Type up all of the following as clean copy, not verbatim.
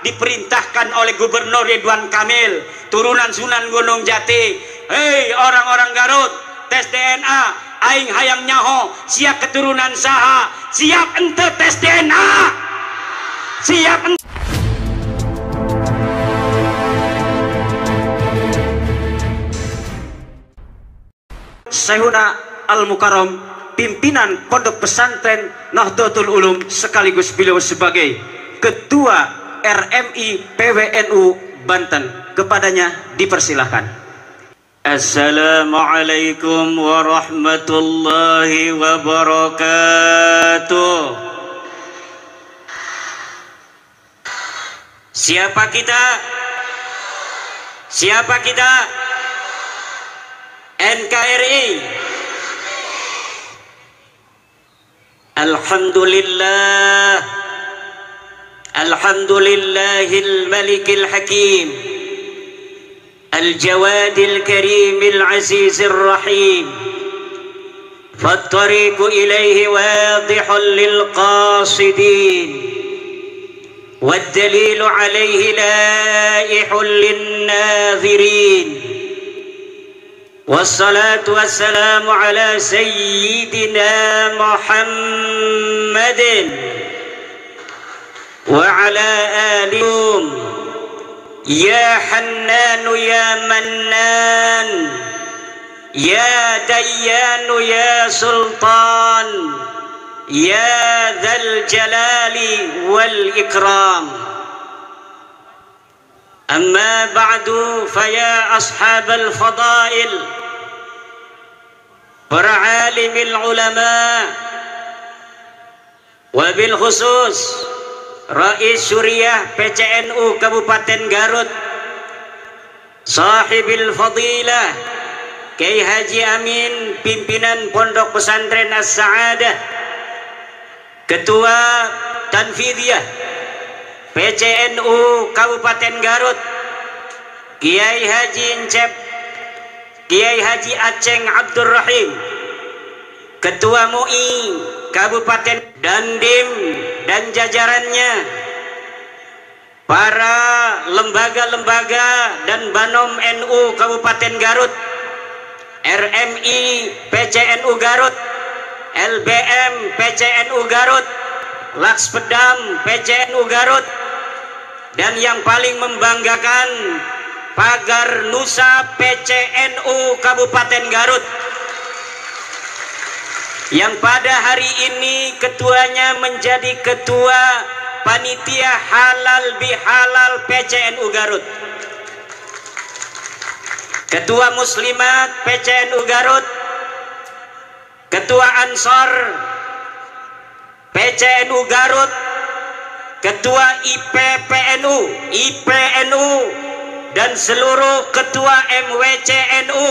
diperintahkan oleh Gubernur Ridwan Kamil, turunan Sunan Gunung Jati. Hei orang-orang Garut, tes DNA, aing hayang nyaho, siap keturunan saha, siap ente tes DNA, siap ente. Syekhuna Al-Mukarram, pimpinan Pondok Pesantren Nahdlatul Ulum, sekaligus beliau sebagai Ketua RMI PWNU Banten. Kepadanya dipersilahkan. Assalamualaikum warahmatullahi wabarakatuh. Siapa kita? Siapa kita? NKRI. Alhamdulillah, alhamdulillahil malikil hakim, al-jawadil karimil azizir rahim, fattariqu ilaihi wadihun lil qasidin, waddalilu alaihi laihun lin nazirin. Wassalatu wassalamu ala sayyidina Muhammadin wa ala alihum. Ya Hannanu ya Mannan, ya Dayyanu ya Sultan, ya Dzal Jalali wal Ikram. Amma ba'du, faya ashabal fadail, para alimil ulama, wabil khusus Rais Syuriah PCNU Kabupaten Garut, sahibil fadilah Kiai Haji Amin, pimpinan Pondok Pesantren As-Sa'adah, Ketua Tanfidiyah PCNU Kabupaten Garut, Kiai Haji Encep, Kiai Haji Aceng Abdur Rahim, Ketua MUI Kabupaten Dandim dan jajarannya, para lembaga-lembaga dan Banom NU Kabupaten Garut, RMI PCNU Garut, LBM PCNU Garut, Lakspedam PCNU Garut, dan yang paling membanggakan, Pagar Nusa PCNU Kabupaten Garut, yang pada hari ini ketuanya menjadi ketua panitia halal bihalal PCNU Garut, ketua muslimat PCNU Garut, ketua Ansor PCNU Garut, ketua IPNU, dan seluruh ketua MWCNU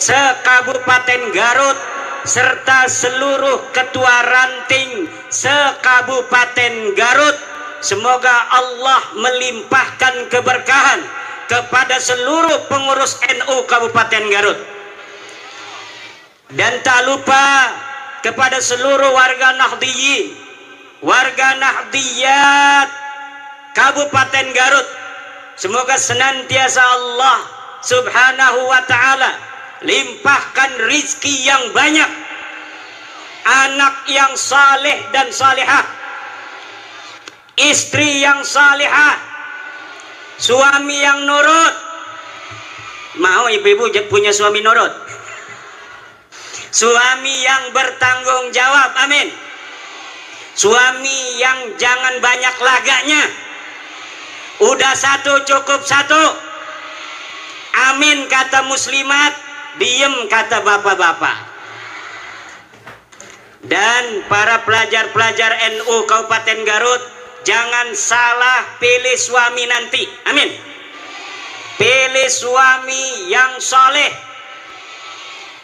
sekabupaten Garut, serta seluruh ketua ranting sekabupaten Garut. Semoga Allah melimpahkan keberkahan kepada seluruh pengurus NU Kabupaten Garut. Dan tak lupa kepada seluruh warga Nahdliyin, warga Nahdliyat Kabupaten Garut, semoga senantiasa Allah Subhanahu wa ta'ala limpahkan rizki yang banyak, anak yang saleh dan salihah, istri yang salihah, suami yang nurut. Mau ibu-ibu punya suami nurut? Suami yang bertanggung jawab, amin. Suami yang jangan banyak laganya, udah satu cukup satu, amin kata muslimat, diem kata bapak-bapak. Dan para pelajar-pelajar NU Kabupaten Garut, jangan salah pilih suami nanti, amin. Pilih suami yang soleh.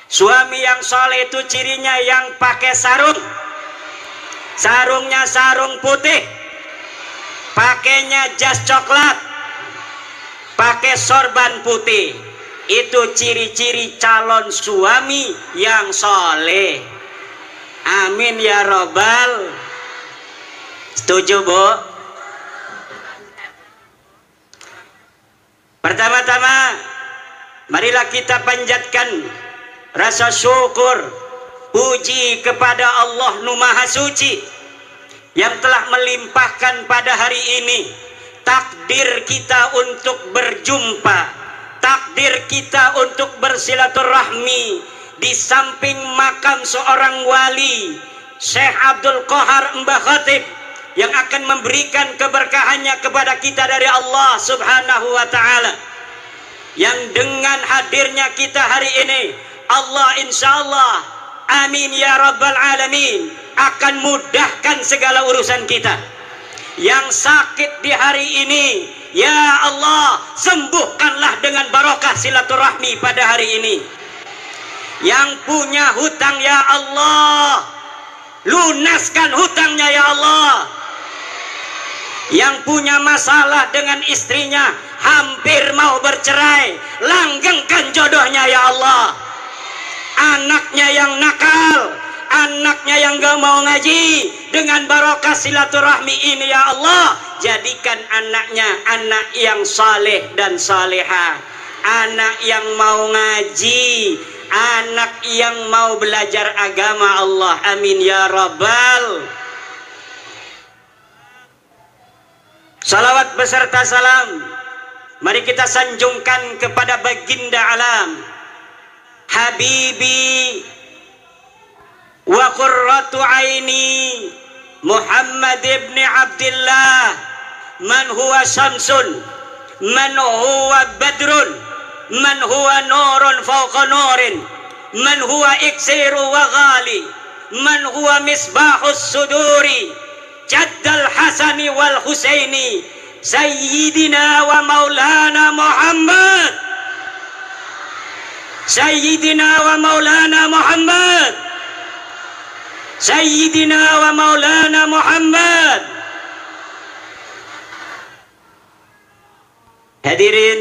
Suami yang soleh itu cirinya yang pakai sarung, sarungnya sarung putih, pakainya jas coklat, pakai sorban putih. Itu ciri-ciri calon suami yang soleh. Amin ya robbal. Setuju, Bu? Pertama-tama, marilah kita panjatkan rasa syukur, puji kepada Allah Nu Maha Suci yang telah melimpahkan pada hari ini takdir kita untuk berjumpa, takdir kita untuk bersilaturahmi di samping makam seorang wali, Syekh Abdul Qahar Mbah Khatib, yang akan memberikan keberkahannya kepada kita dari Allah Subhanahu wa ta'ala. Yang dengan hadirnya kita hari ini, Allah insyaallah, amin ya rabbal alamin, akan mudahkan segala urusan kita. Yang sakit di hari ini, ya Allah, sembuhkanlah dengan barokah silaturahmi pada hari ini. Yang punya hutang, ya Allah, lunaskan hutangnya, ya Allah. Yang punya masalah dengan istrinya, hampir mau bercerai, langgengkan jodohnya, ya Allah. Anaknya yang nakal, anaknya yang gak mau ngaji, dengan barokah silaturahmi ini, ya Allah, jadikan anaknya anak yang saleh dan saleha, anak yang mau ngaji, anak yang mau belajar agama Allah. Amin ya rabbal. Salawat beserta salam mari kita sanjungkan kepada baginda alam, Habibi wa qurratu aini, Muhammad ibn Abdullah, man huwa syamsun, man huwa badrun, man huwa nurun fawqa nurin, man huwa iksiru wa ghali, man huwa misbahus suduri, Jaddal Hasani wal Husaini, Sayyidina wa Maulana Muhammad, Sayyidina wa Maulana Muhammad, Sayyidina wa Maulana Muhammad. Hadirin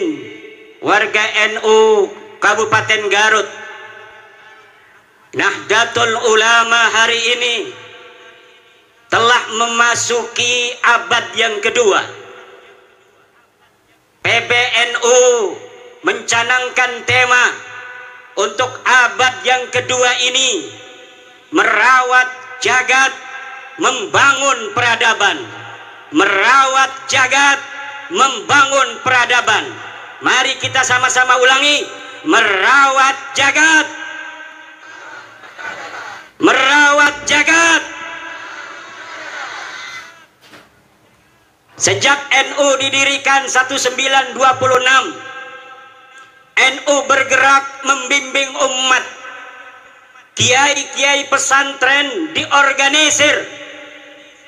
warga NU Kabupaten Garut, Nahdlatul Ulama hari ini telah memasuki abad yang kedua. PBNU mencanangkan tema untuk abad yang kedua ini, merawat jagat, membangun peradaban. Merawat jagat, membangun peradaban. Mari kita sama-sama ulangi, merawat jagat, merawat jagat. Sejak NU didirikan 1926, NU bergerak membimbing umat. Kiai-kiai pesantren diorganisir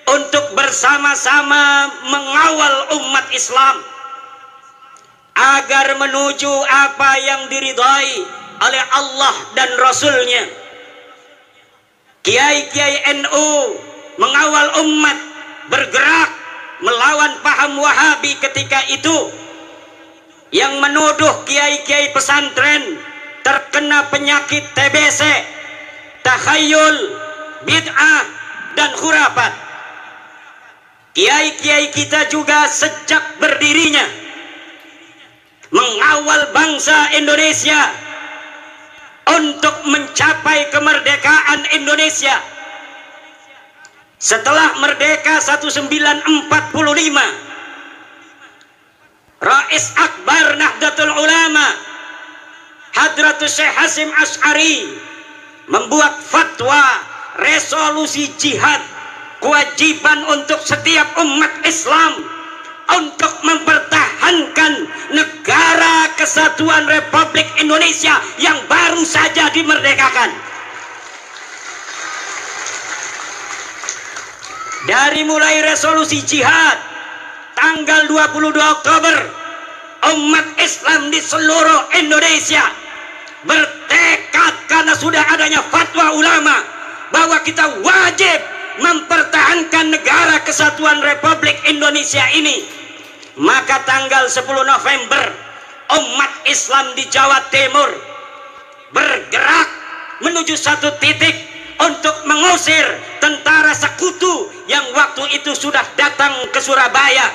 untuk bersama-sama mengawal umat Islam agar menuju apa yang diridhai oleh Allah dan Rasulnya. Kiai-kiai NU mengawal umat bergerak melawan paham Wahabi ketika itu yang menuduh kiai-kiai pesantren terkena penyakit TBC, takhayul, bid'ah, dan khurafat. Kiai-kiai kita juga sejak berdirinya mengawal bangsa Indonesia untuk mencapai kemerdekaan Indonesia. Setelah merdeka 1945, Rais Akbar Nahdlatul Ulama Hadratus Syekh Hasyim Asy'ari membuat fatwa resolusi jihad, kewajiban untuk setiap umat Islam untuk mempertahankan negara kesatuan Republik Indonesia yang baru saja dimerdekakan. Dari mulai resolusi jihad tanggal 22 Oktober, umat Islam di seluruh Indonesia bertekad karena sudah adanya fatwa ulama bahwa kita wajib mempertahankan negara kesatuan Republik Indonesia ini. Maka tanggal 10 November umat Islam di Jawa Timur bergerak menuju satu titik untuk mengusir tentara sekutu yang waktu itu sudah datang ke Surabaya.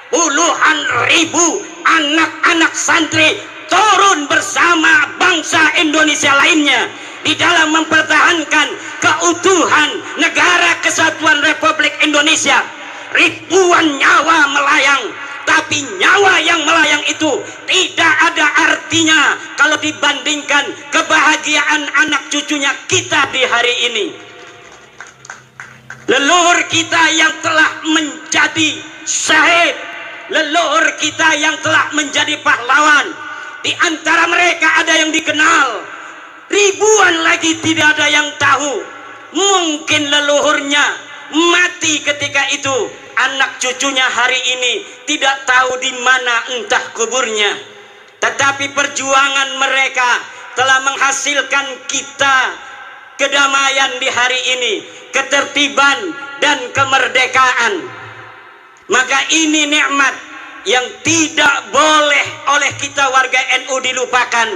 Puluhan ribu anak-anak santri turun bersama bangsa Indonesia lainnya di dalam mempertahankan keutuhan negara kesatuan Republik Indonesia. Ribuan nyawa melayang, tapi nyawa yang melayang itu tidak ada artinya kalau dibandingkan kebahagiaan anak cucunya kita di hari ini. Leluhur kita yang telah menjadi syahid, leluhur kita yang telah menjadi pahlawan, di antara mereka ada yang dikenal, ribuan lagi tidak ada yang tahu. Mungkin leluhurnya mati ketika itu, anak cucunya hari ini tidak tahu di mana entah kuburnya. Tetapi perjuangan mereka telah menghasilkan kita kedamaian di hari ini, ketertiban dan kemerdekaan. Maka ini nikmat yang tidak boleh oleh kita warga NU dilupakan,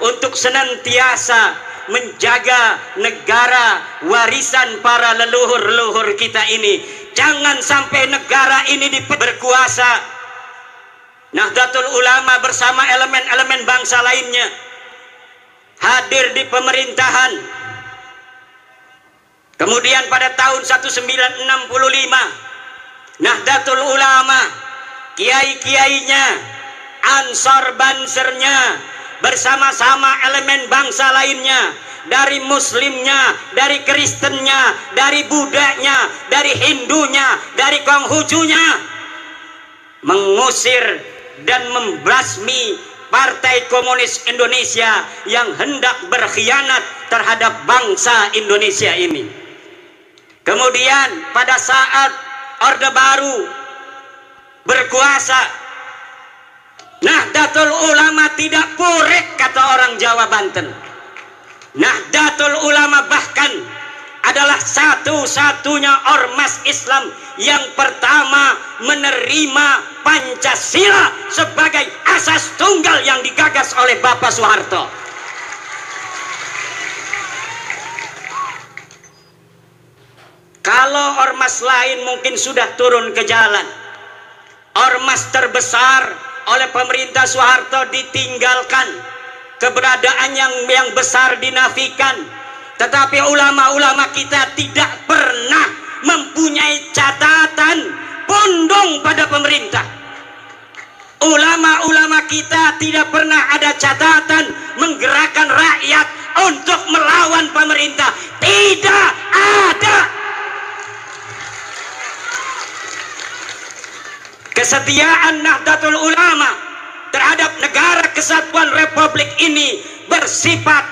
untuk senantiasa menjaga negara warisan para leluhur-leluhur kita ini. Jangan sampai negara ini berkuasa. Nahdlatul Ulama bersama elemen-elemen bangsa lainnya hadir di pemerintahan. Kemudian pada tahun 1965 Nahdlatul Ulama, kiai-kiainya, ansor bansernya, bersama-sama elemen bangsa lainnya, dari muslimnya, dari kristennya, dari budanya, dari hindunya, dari konghucunya, mengusir dan membasmi Partai Komunis Indonesia yang hendak berkhianat terhadap bangsa Indonesia ini. Kemudian pada saat Orde Baru berkuasa, Nahdlatul Ulama tidak purek, kata orang Jawa Banten. Nahdlatul Ulama bahkan adalah satu-satunya ormas Islam yang pertama menerima Pancasila sebagai asas tunggal yang digagas oleh Bapak Soeharto. Kalau ormas lain mungkin sudah turun ke jalan, ormas terbesar oleh pemerintah Soeharto ditinggalkan, keberadaan yang besar dinafikan. Tetapi ulama-ulama kita tidak pernah mempunyai catatan pondong pada pemerintah. Ulama-ulama kita tidak pernah ada catatan menggerakkan rakyat untuk melawan pemerintah. Tidak ada. Kesetiaan Nahdlatul Ulama terhadap negara kesatuan Republik ini bersifat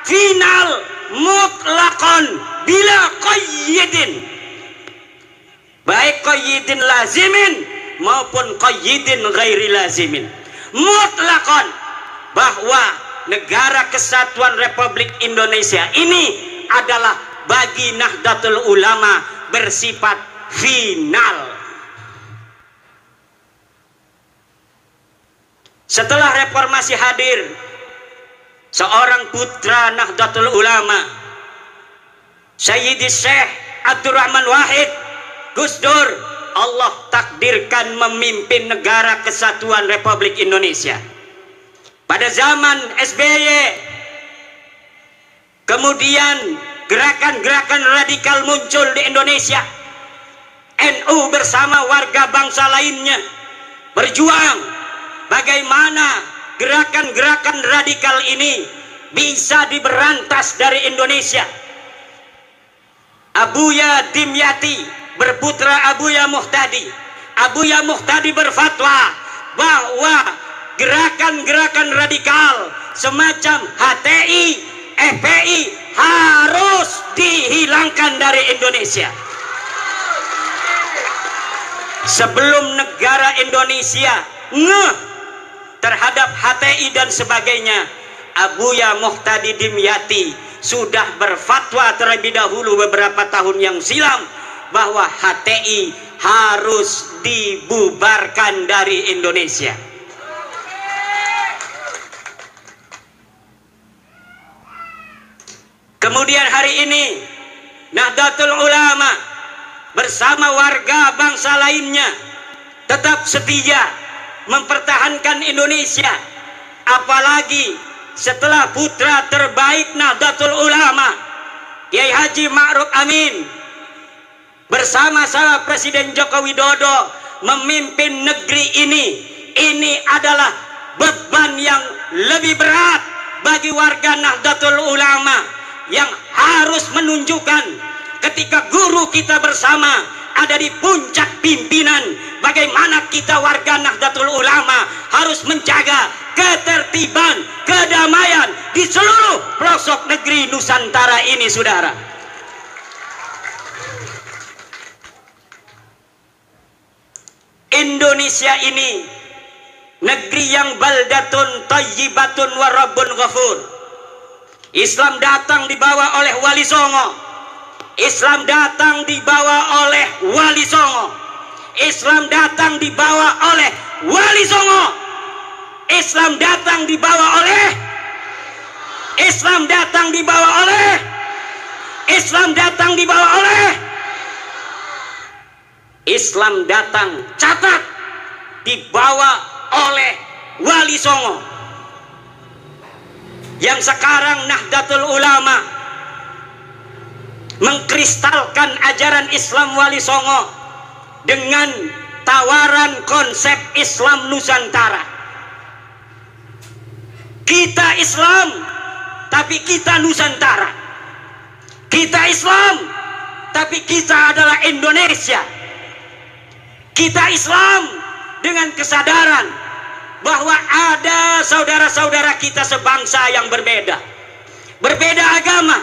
final, mutlakon, bila qayyidin, baik qayyidin lazimin maupun qayyidin ghairi lazimin. Mutlakon, bahwa negara kesatuan Republik Indonesia ini adalah bagi Nahdlatul Ulama bersifat final. Setelah reformasi hadir seorang putra Nahdlatul Ulama, Sayyidi Syekh Abdurrahman Wahid Gus Dur, Allah takdirkan memimpin negara kesatuan Republik Indonesia. Pada zaman SBY, kemudian gerakan-gerakan radikal muncul di Indonesia. NU bersama warga bangsa lainnya berjuang bagaimana gerakan-gerakan radikal ini bisa diberantas dari Indonesia. Abuya Dimyati berputra Abuya Muhtadi. Abuya Muhtadi berfatwa bahwa gerakan-gerakan radikal semacam HTI, FPI harus dihilangkan dari Indonesia. Sebelum negara Indonesia ngeh terhadap HTI dan sebagainya, Abuya Muhtadi Dimyati sudah berfatwa terlebih dahulu beberapa tahun yang silam bahwa HTI harus dibubarkan dari Indonesia. Kemudian hari ini Nahdlatul Ulama bersama warga bangsa lainnya tetap setia mempertahankan Indonesia, apalagi setelah putra terbaik Nahdlatul Ulama Kiai Haji Ma'ruf Amin bersama-sama Presiden Joko Widodo memimpin negeri ini adalah beban yang lebih berat bagi warga Nahdlatul Ulama yang harus menunjukkan ketika guru kita bersama ada di puncak pimpinan, bagaimana kita warga Nahdlatul Ulama harus menjaga ketertiban, kedamaian di seluruh pelosok negeri Nusantara ini, saudara. Indonesia ini negeri yang baldatun thayyibatun wa rabbun ghafur. Islam datang dibawa oleh Wali Songo. Islam datang dibawa oleh Wali Songo. Islam datang dibawa oleh Wali Songo. Islam datang dibawa oleh Islam datang dibawa oleh Islam datang dibawa oleh Islam datang, catat, dibawa oleh Wali Songo. Yang sekarang Nahdlatul Ulama mengkristalkan ajaran Islam Wali Songo dengan tawaran konsep Islam Nusantara. Kita Islam, tapi kita Nusantara. Kita Islam, tapi kita adalah Indonesia. Kita Islam dengan kesadaran bahwa ada saudara-saudara kita sebangsa yang berbeda. Berbeda agama,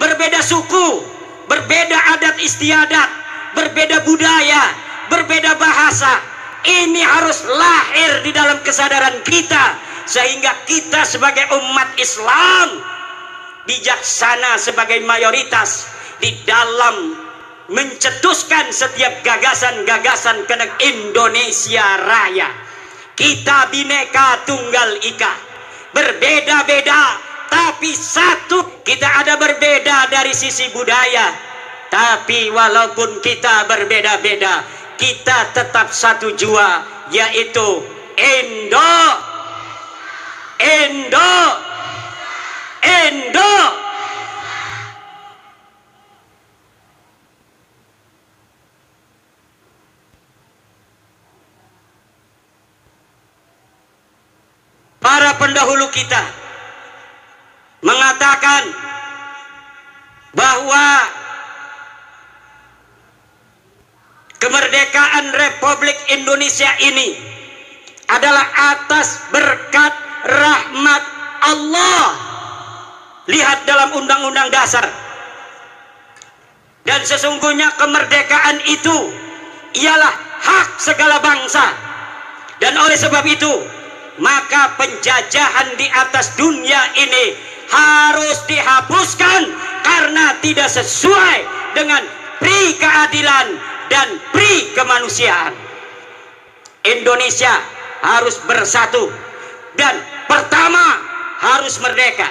berbeda suku, berbeda adat istiadat, berbeda budaya, berbeda bahasa. Ini harus lahir di dalam kesadaran kita, sehingga kita sebagai umat Islam bijaksana sebagai mayoritas di dalam mencetuskan setiap gagasan-gagasan ke Indonesia Raya. Kita Bhinneka Tunggal Ika, berbeda-beda tapi satu. Kita ada berbeda dari sisi budaya, tapi walaupun kita berbeda-beda, kita tetap satu jua, yaitu Indo. Para pendahulu kita mengatakan bahwa kemerdekaan Republik Indonesia ini adalah atas berkat rahmat Allah. Lihat dalam Undang-Undang Dasar. Dan sesungguhnya kemerdekaan itu ialah hak segala bangsa. Dan oleh sebab itu, maka penjajahan di atas dunia ini harus dihapuskan karena tidak sesuai dengan pri keadilan dan pri kemanusiaan. Indonesia harus bersatu dan pertama harus merdeka,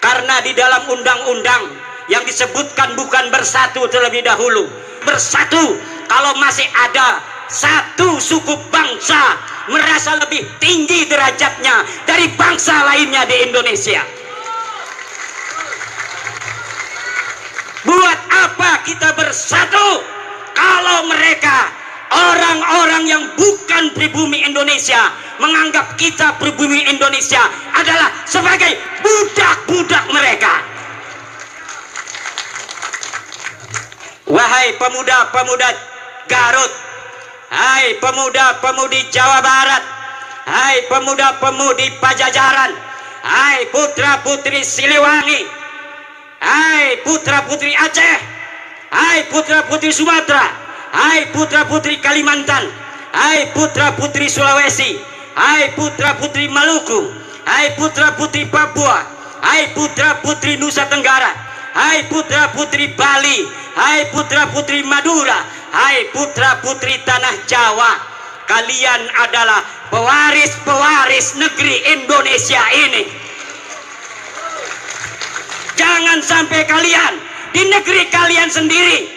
karena di dalam undang-undang yang disebutkan bukan bersatu terlebih dahulu. Bersatu kalau masih ada satu suku bangsa merasa lebih tinggi derajatnya dari bangsa lainnya di Indonesia. Buat apa kita bersatu kalau mereka, orang-orang yang bukan pribumi Indonesia, menganggap kita pribumi Indonesia adalah sebagai budak-budak mereka. Wahai pemuda-pemuda Garut, hai pemuda-pemudi Jawa Barat, hai pemuda-pemudi Pajajaran, hai putra-putri Siliwangi, hai putra-putri Aceh, hai putra-putri Sumatera, hai putra-putri Kalimantan, hai putra-putri Sulawesi, hai putra-putri Maluku, hai putra-putri Papua, hai putra-putri Nusa Tenggara, hai putra-putri Bali, hai putra-putri Madura, hai putra-putri tanah Jawa. Kalian adalah pewaris-pewaris negeri Indonesia ini. Jangan sampai kalian di negeri kalian sendiri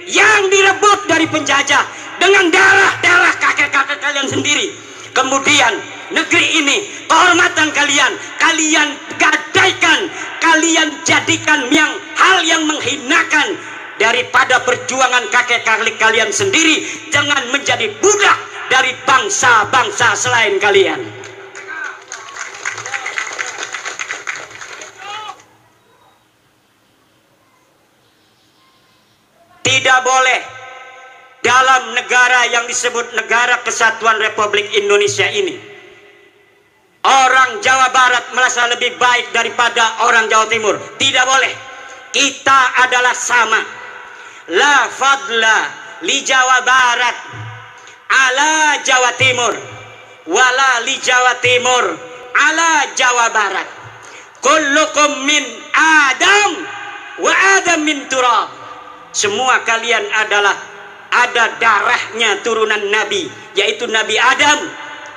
yang direbut dari penjajah dengan darah-darah kakek-kakek kalian sendiri, Kemudian negeri ini, kehormatan kalian, kalian gadaikan, kalian jadikan hal yang menghinakan. Daripada perjuangan kakek kalian sendiri, jangan menjadi budak dari bangsa-bangsa selain kalian. Tidak boleh dalam negara yang disebut Negara Kesatuan Republik Indonesia ini, orang Jawa Barat merasa lebih baik daripada orang Jawa Timur. Tidak boleh. Kita adalah sama. La fadla li Jawa Barat ala Jawa Timur, wala li Jawa Timur ala Jawa Barat. Kullukum min Adam wa Adam min turab. Semua kalian ada darahnya turunan Nabi, yaitu Nabi Adam,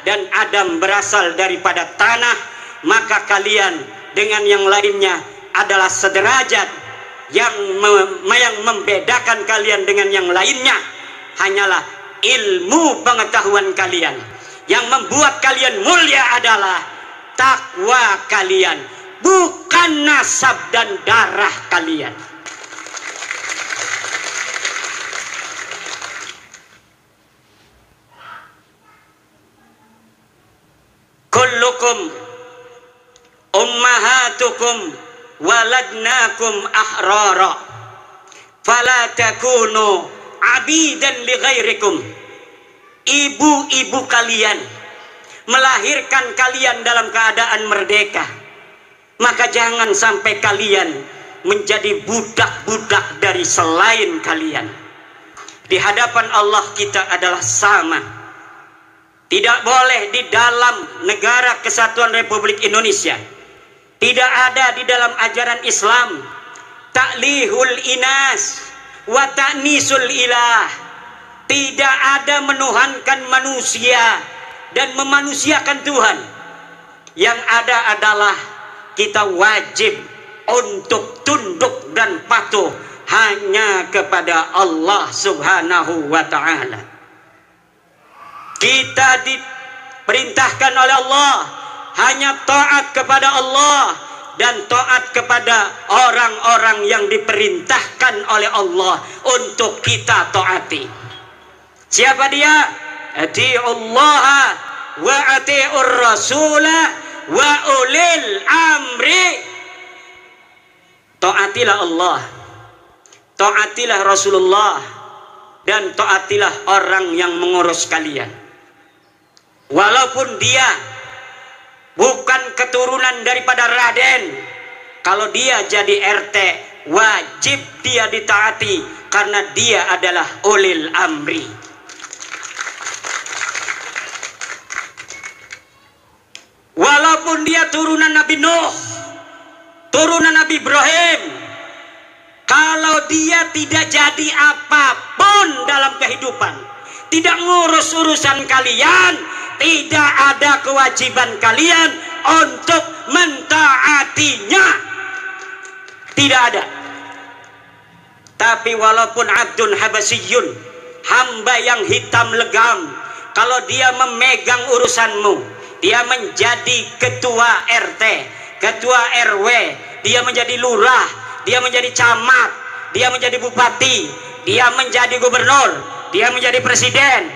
dan Adam berasal daripada tanah. Maka kalian dengan yang lainnya adalah sederajat. Yang membedakan kalian dengan yang lainnya hanyalah ilmu pengetahuan kalian. Yang membuat kalian mulia adalah takwa kalian, bukan nasab dan darah kalian. Kullukum ummahatukum waladnakum ahrara fala takunu abidan li ghairikum. Ibu-ibu kalian melahirkan kalian dalam keadaan merdeka, maka jangan sampai kalian menjadi budak-budak dari selain kalian. Di hadapan Allah kita adalah sama. Tidak boleh di dalam Negara Kesatuan Republik Indonesia, tidak ada di dalam ajaran Islam ta'lihul inas wa ta'nisul ilah. Tidak ada menuhankan manusia dan memanusiakan Tuhan. Yang ada adalah kita wajib untuk tunduk dan patuh hanya kepada Allah Subhanahu wa ta'ala. Kita diperintahkan oleh Allah hanya taat kepada Allah dan taat kepada orang-orang yang diperintahkan oleh Allah untuk kita taati. Siapa dia? Ati'ullah wa ati'ur rasulah wa ulil amri. Taatilah Allah, taatilah Rasulullah, dan taatilah orang yang mengurus kalian. Walaupun dia bukan keturunan daripada Raden, kalau dia jadi RT, wajib dia ditaati karena dia adalah ulil amri. Walaupun dia turunan Nabi Nuh, turunan Nabi Ibrahim, kalau dia tidak jadi apapun dalam kehidupan, tidak ngurus urusan kalian, tidak ada kewajiban kalian untuk mentaatinya. Tidak ada. Tapi walaupun abdun habasiyun, hamba yang hitam legam, kalau dia memegang urusanmu, dia menjadi ketua RT, ketua RW, dia menjadi lurah, dia menjadi camat, dia menjadi bupati, dia menjadi gubernur, dia menjadi presiden,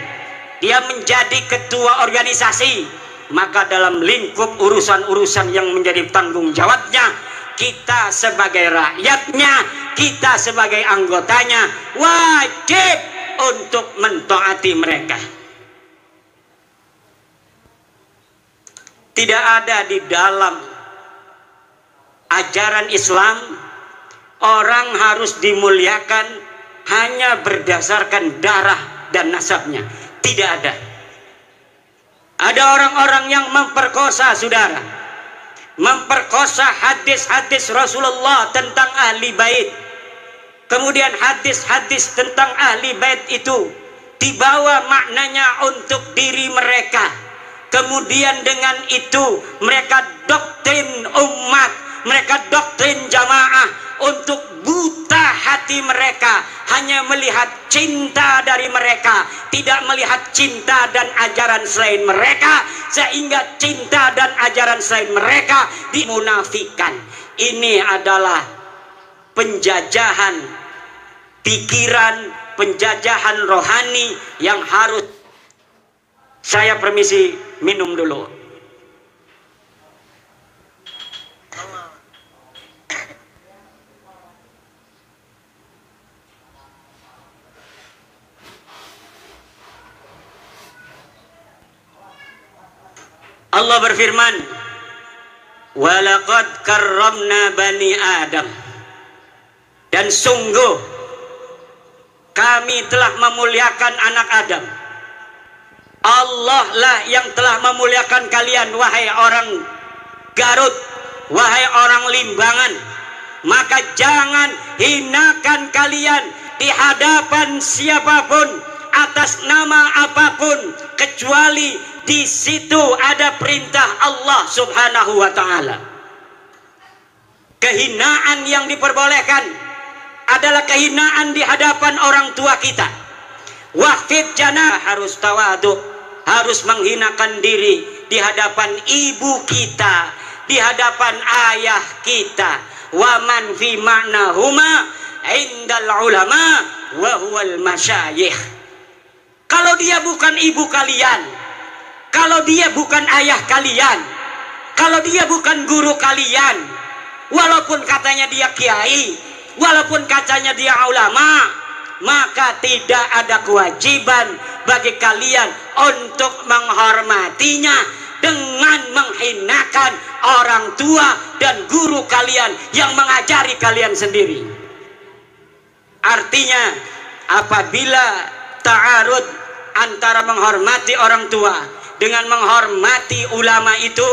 dia menjadi ketua organisasi, maka dalam lingkup urusan-urusan yang menjadi tanggung jawabnya, kita sebagai rakyatnya, kita sebagai anggotanya wajib untuk mentaati mereka. Tidak ada di dalam ajaran Islam orang harus dimuliakan hanya berdasarkan darah dan nasabnya. Tidak ada. Ada orang-orang yang memperkosa saudara, memperkosa hadis-hadis Rasulullah tentang ahli bait. Kemudian hadis-hadis tentang ahli bait itu dibawa maknanya untuk diri mereka. Kemudian dengan itu mereka doktrin umat mereka doktrin jamaah untuk buta hati mereka, hanya melihat cinta dari mereka, tidak melihat cinta dan ajaran selain mereka, sehingga cinta dan ajaran selain mereka dimunafikan. Ini adalah penjajahan pikiran, penjajahan rohani yang harus. Saya permisi minum dulu. Allah berfirman, walaqad karramna bani Adam, dan sungguh kami telah memuliakan anak Adam. Allah lah yang telah memuliakan kalian, wahai orang Garut, wahai orang Limbangan. Maka jangan hinakan kalian di hadapan siapapun atas nama apapun, kecuali di situ ada perintah Allah Subhanahu wa taala. Kehinaan yang diperbolehkan adalah kehinaan di hadapan orang tua kita. Waqfid janah, harus tawadu, harus menghinakan diri di hadapan ibu kita, di hadapan ayah kita. Wa man fi ma'nahuma indal ulama wa huwal masyayikh. Kalau dia bukan ibu kalian, kalau dia bukan ayah kalian, kalau dia bukan guru kalian, walaupun katanya dia kiai, walaupun katanya dia ulama, maka tidak ada kewajiban bagi kalian untuk menghormatinya dengan menghinakan orang tua dan guru kalian yang mengajari kalian sendiri. Artinya, apabila ta'arud antara menghormati orang tua dengan menghormati ulama itu,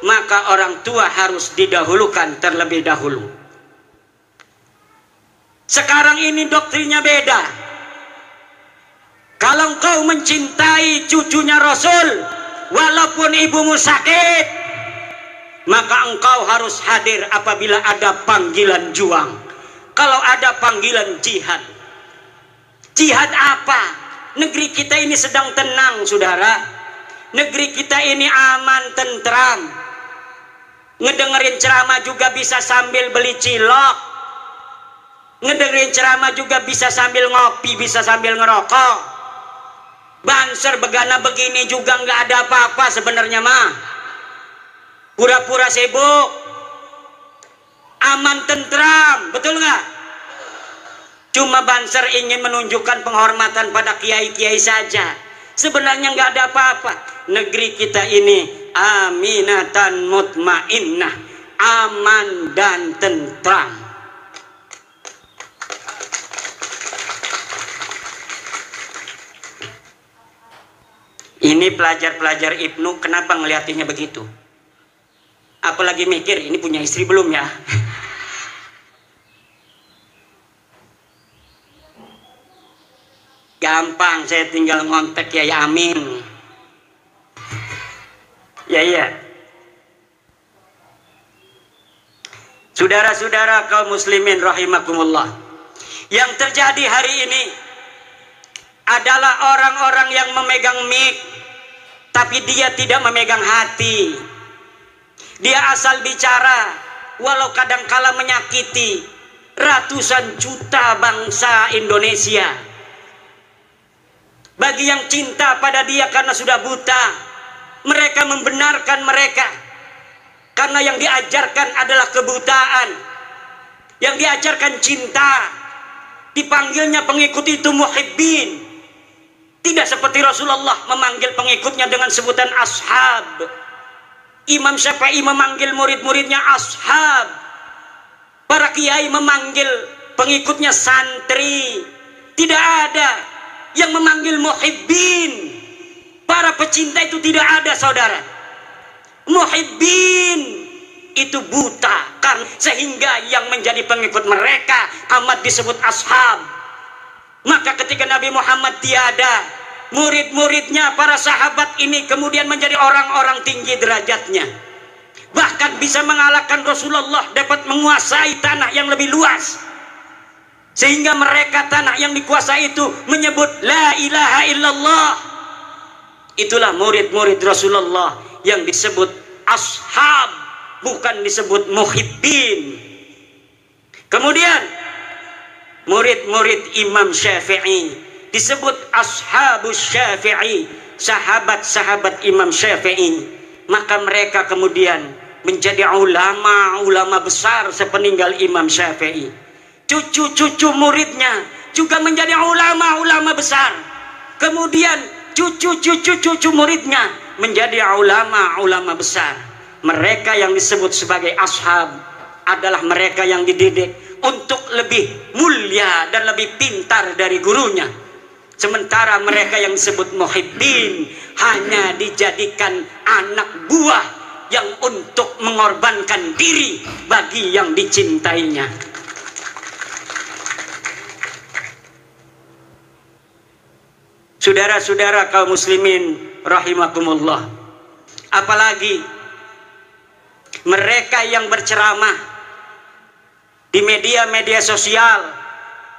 maka orang tua harus didahulukan terlebih dahulu. Sekarang ini doktrinnya beda. Kalau engkau mencintai cucunya Rasul, walaupun ibumu sakit, maka engkau harus hadir apabila ada panggilan juang. Kalau ada panggilan jihad. Jihad apa? Negeri kita ini sedang tenang, saudara. Negeri kita ini aman, tentram. Ngedengerin ceramah juga bisa sambil beli cilok. Ngedengerin ceramah juga bisa sambil ngopi, bisa sambil ngerokok. Banser begana begini juga nggak ada apa-apa sebenarnya mah. Pura-pura sibuk. Aman, tentram, betul nggak? Cuma Banser ingin menunjukkan penghormatan pada kiai-kiai saja. Sebenarnya nggak ada apa-apa. Negeri kita ini aminatan mutmainnah, aman dan tentram. Ini pelajar-pelajar Ibnu kenapa ngeliatinya begitu? Apalagi mikir ini punya istri belum ya? Gampang, saya tinggal ngontek ya Amin. Ya iya. Saudara-saudara kaum muslimin rahimakumullah. Yang terjadi hari ini adalah orang-orang yang memegang mic, tapi dia tidak memegang hati. Dia asal bicara, walau kadangkala menyakiti ratusan juta bangsa Indonesia. Bagi yang cinta pada dia karena sudah buta, mereka membenarkan mereka. Karena yang diajarkan adalah kebutaan. Yang diajarkan cinta. Dipanggilnya pengikut itu muhibbin. Tidak seperti Rasulullah memanggil pengikutnya dengan sebutan ashab. Imam Syafi'i memanggil murid-muridnya ashab. Para kiai memanggil pengikutnya santri. Tidak ada yang memanggil muhibbin. Para pecinta itu tidak ada, saudara. Muhibbin itu buta kan, sehingga yang menjadi pengikut mereka amat disebut ashab. Maka ketika Nabi Muhammad tiada, murid-muridnya, para sahabat ini kemudian menjadi orang-orang tinggi derajatnya. bahkan bisa mengalahkan Rasulullah, dapat menguasai tanah yang lebih luas, sehingga mereka tanah yang dikuasai itu menyebut la ilaha illallah. Itulah murid-murid Rasulullah yang disebut ashab, bukan disebut muhibbin. Kemudian murid-murid Imam Syafi'i disebut ashabus Syafi'i, sahabat-sahabat Imam Syafi'i. Maka mereka kemudian menjadi ulama-ulama besar sepeninggal Imam Syafi'i. Cucu-cucu muridnya juga menjadi ulama-ulama besar. Kemudian cucu muridnya menjadi ulama-ulama besar. Mereka yang disebut sebagai ashab adalah mereka yang dididik untuk lebih mulia dan lebih pintar dari gurunya. Sementara mereka yang disebut muhibbin hanya dijadikan anak buah yang untuk mengorbankan diri bagi yang dicintainya. Saudara-saudara kaum muslimin rahimakumullah, apalagi mereka yang berceramah di media-media sosial,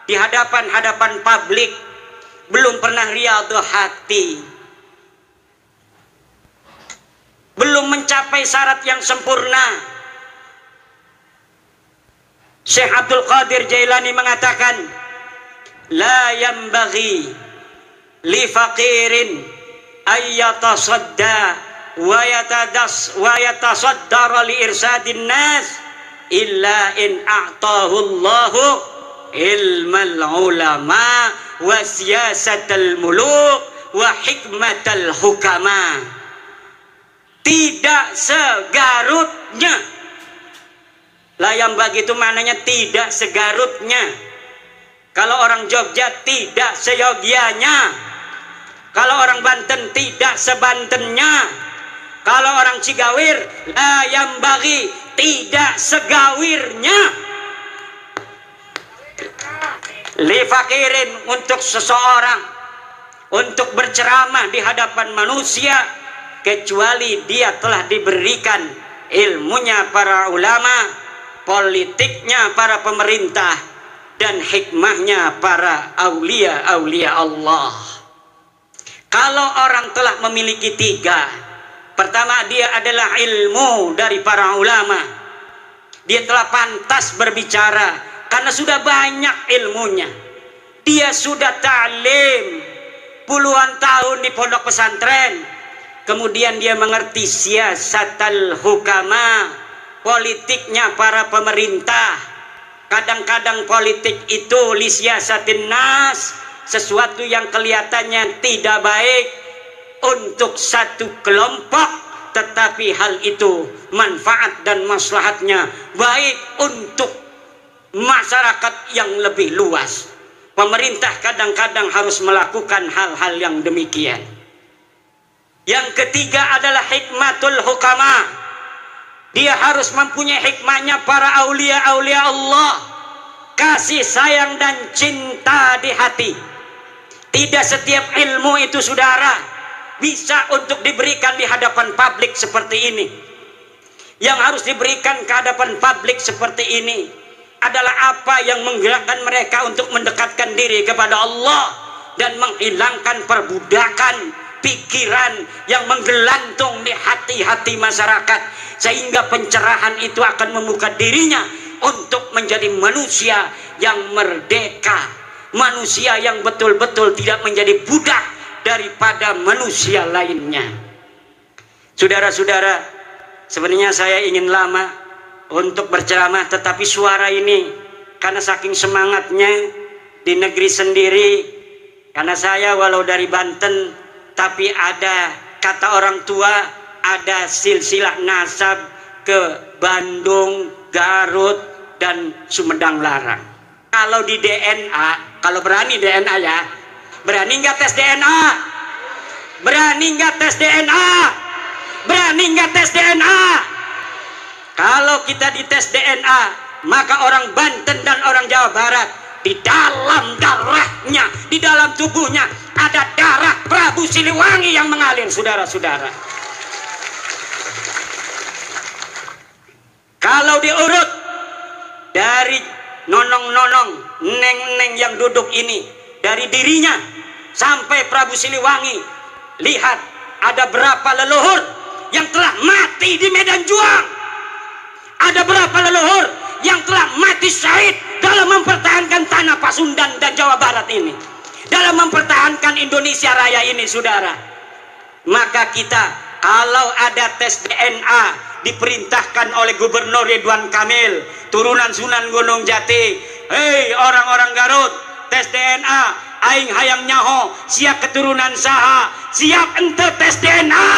di hadapan publik, belum pernah riyadhah hati, belum mencapai syarat yang sempurna. Syekh Abdul Qadir Jailani mengatakan, la yambaghi li faqirin ayyatasadda wa yatasaddara li irsadin nas illa in a'tahu Allahu ilmal ulama wa siyasatal muluk wa hikmatal hukama. Tidak segarutnya, layam bagi itu maknanya tidak segarutnya. Kalau orang Jogja tidak seyogianya, kalau orang Banten tidak sebantennya, kalau orang Cigawir layam bagi tidak segawirnya. Li fakirin, untuk seseorang untuk berceramah di hadapan manusia kecuali dia telah diberikan ilmunya para ulama, politiknya para pemerintah, dan hikmahnya para aulia-aulia Allah. Kalau orang telah memiliki tiga, pertama dia adalah ilmu dari para ulama, dia telah pantas berbicara karena sudah banyak ilmunya. Dia sudah ta'lim puluhan tahun di pondok pesantren, kemudian dia mengerti siyasatal hukama, politiknya para pemerintah. Kadang-kadang politik itu li siyasatin nas, sesuatu yang kelihatannya tidak baik untuk satu kelompok, tetapi hal itu manfaat dan maslahatnya baik untuk masyarakat yang lebih luas. Pemerintah kadang-kadang harus melakukan hal-hal yang demikian. Yang ketiga adalah hikmatul hukama. Dia harus mempunyai hikmahnya para aulia-aulia Allah, kasih sayang dan cinta di hati. Tidak setiap ilmu itu saudara bisa untuk diberikan di hadapan publik seperti ini. Yang harus diberikan ke hadapan publik seperti ini adalah apa yang menggerakkan mereka untuk mendekatkan diri kepada Allah dan menghilangkan perbudakan pikiran yang menggelantung di hati-hati masyarakat, sehingga pencerahan itu akan membuka dirinya untuk menjadi manusia yang merdeka, manusia yang betul-betul tidak menjadi budak daripada manusia lainnya. Saudara-saudara, sebenarnya saya ingin lama untuk berceramah, tetapi suara ini karena saking semangatnya di negeri sendiri, karena saya walau dari Banten, tapi ada kata orang tua, ada silsilah nasab ke Bandung, Garut, dan Sumedang Larang. Kalau di DNA, kalau berani DNA ya, berani nggak tes DNA? Berani nggak tes DNA? Berani nggak tes DNA? Kalau kita dites DNA, maka orang Banten dan orang Jawa Barat, di dalam darahnya, di dalam tubuhnya ada darah Prabu Siliwangi yang mengalir, saudara-saudara. Kalau diurut dari nonong-nonong, neng-neng yang duduk ini, dari dirinya sampai Prabu Siliwangi, lihat ada berapa leluhur yang telah mati di medan juang, ada berapa leluhur yang telah mati syahid dalam mempertahankan tanah Pasundan dan Jawa Barat ini, dalam mempertahankan Indonesia Raya ini, saudara. Maka kita kalau ada tes DNA diperintahkan oleh Gubernur Ridwan Kamil, turunan Sunan Gunung Jati, hei orang-orang Garut, tes DNA, aing hayang nyaho siap keturunan saha, siap ente tes DNA.